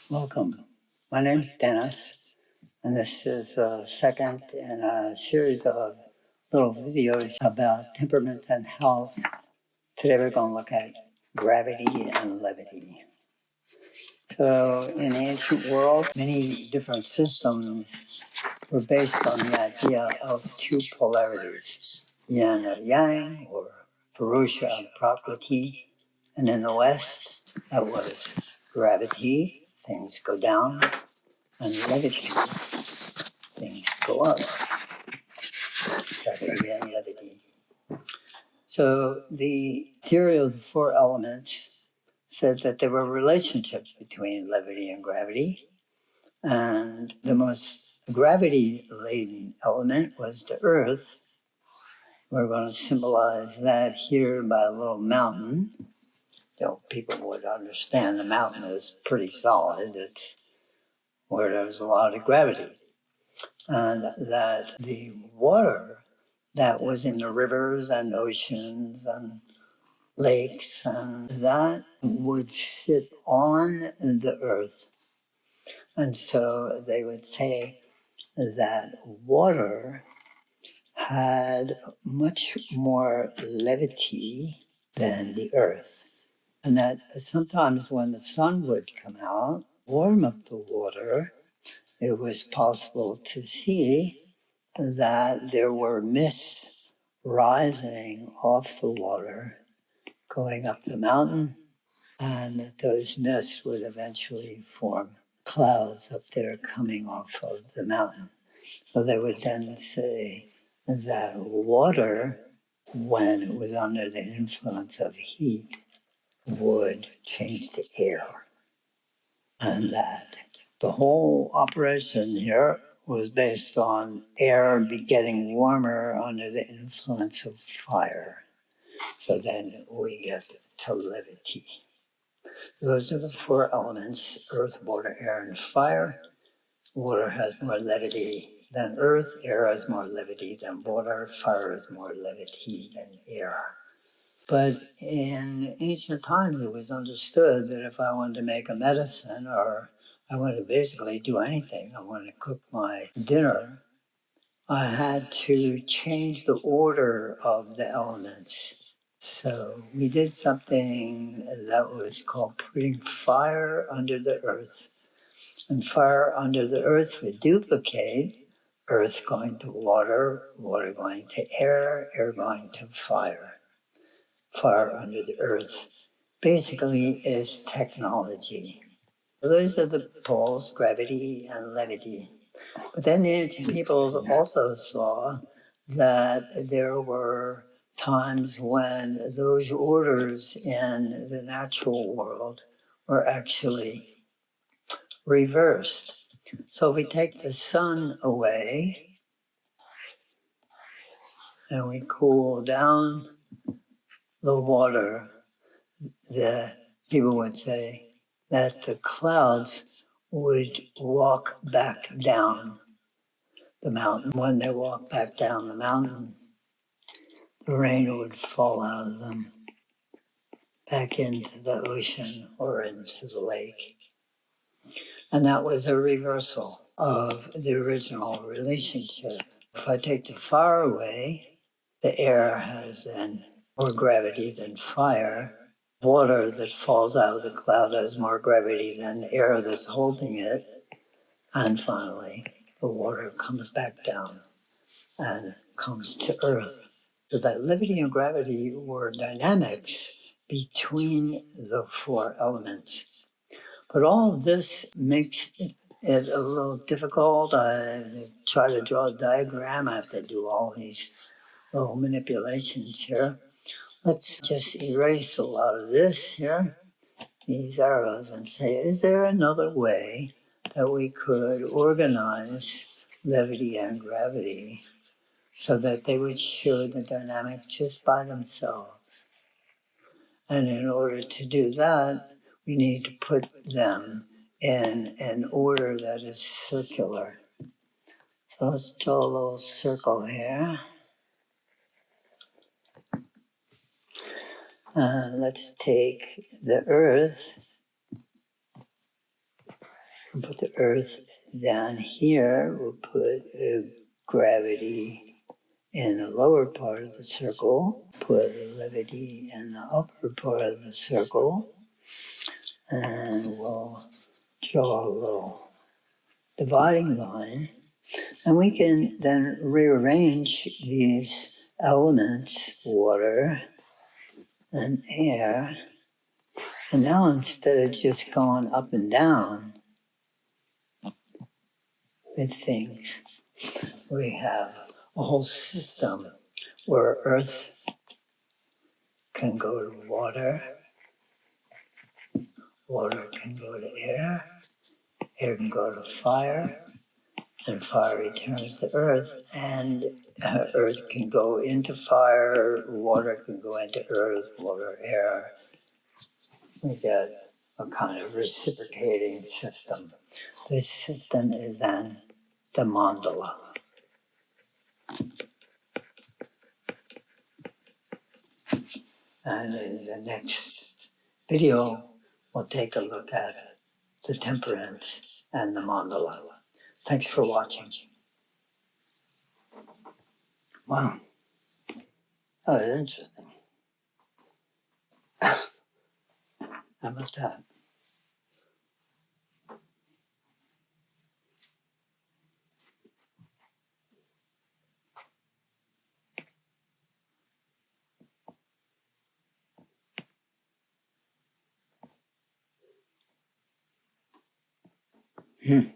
Welcome. My name's Dennis, and this is the second in a series of little videos about temperament and health. Today we're going to look at gravity and levity. So, in the ancient world, many different systems were based on the idea of two polarities, yin or yang, or Purusha and Prakriti. And in the West, that was gravity, things go down, and levity, things go up. Gravity and levity. So the theory of the four elements says that there were relationships between levity and gravity. And the most gravity-laden element was the earth. We're going to symbolize that here by a little mountain. People would understand the mountain is pretty solid. It's where there's a lot of gravity. And that the water that was in the rivers and oceans and lakes, and that would sit on the earth. And so they would say that water had much more levity than the earth. And that sometimes when the sun would come out, warm up the water, it was possible to see that there were mists rising off the water, going up the mountain, and that those mists would eventually form clouds up there coming off of the mountain. So they would then say that water, when it was under the influence of heat, would change to air. And that the whole operation here was based on air getting warmer under the influence of fire. So then we get to levity. Those are the four elements: earth, water, air, and fire. Water has more levity than earth, air has more levity than water, fire has more levity than air. But in ancient times, it was understood that if I wanted to make a medicine, or I wanted to basically do anything, I wanted to cook my dinner, I had to change the order of the elements. So we did something that was called putting fire under the earth. And fire under the earth would duplicate, earth going to water, water going to air, air going to fire. Fire under the earth basically is technology. Those are the poles, gravity and levity. But then the ancient peoples also saw that there were times when those orders in the natural world were actually reversed. So if we take the sun away and we cool down the water, the people would say that the clouds would walk back down the mountain. When they walk back down the mountain, the rain would fall out of them back into the ocean or into the lake. And that was a reversal of the original relationship. If I take the fire away, the air has then more gravity than fire. Water that falls out of the cloud has more gravity than the air that's holding it. And finally, the water comes back down and comes to earth. So that levity and gravity were dynamics between the four elements. But all of this makes it a little difficult. I try to draw a diagram. I have to do all these little manipulations here. Let's just erase a lot of this here, these arrows, and say, is there another way that we could organize levity and gravity so that they would show the dynamic just by themselves? And in order to do that, we need to put them in an order that is circular. So let's draw a little circle here. Let's take the earth We'll put the Earth down here. We'll put gravity in the lower part of the circle. Put levity in the upper part of the circle. And we'll draw a little dividing line. And we can then rearrange these elements, water and air. And now instead of just going up and down with things, we have a whole system where Earth can go to water, water can go to air, air can go to fire, and fire returns to Earth, and Earth can go into fire, water can go into Earth, water, air. We get a kind of reciprocating system. This system is then the mandala. And in the next video, we'll take a look at the temperaments and the mandala. Thanks for watching. Wow. Oh, that's interesting. How about that? Hmm.